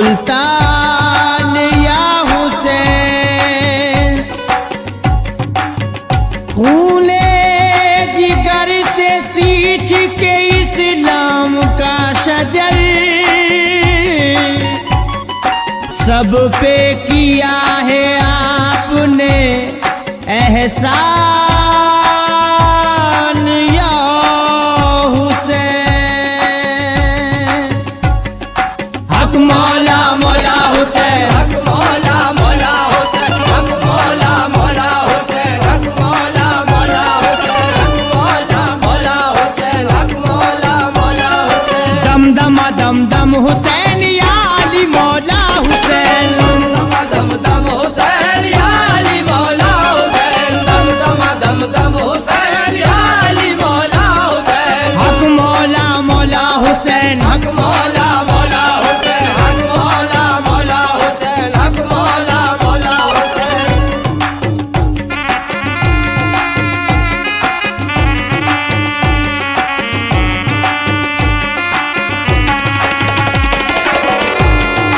सुल्तान या हुसैन, खूने जिगर से सींच के इस्लाम का शजर सब पे किया है आपने एहसान या हुसैन। हक मौला मौला हुसैन, हक मौला मौला हुसैन, हक मौला मौला हुसैन, हक मौला मौला हुसैन, हक मौला मौला हुसैन, हक मौला मौला हुसैन। दम दम दम दम हुसैन।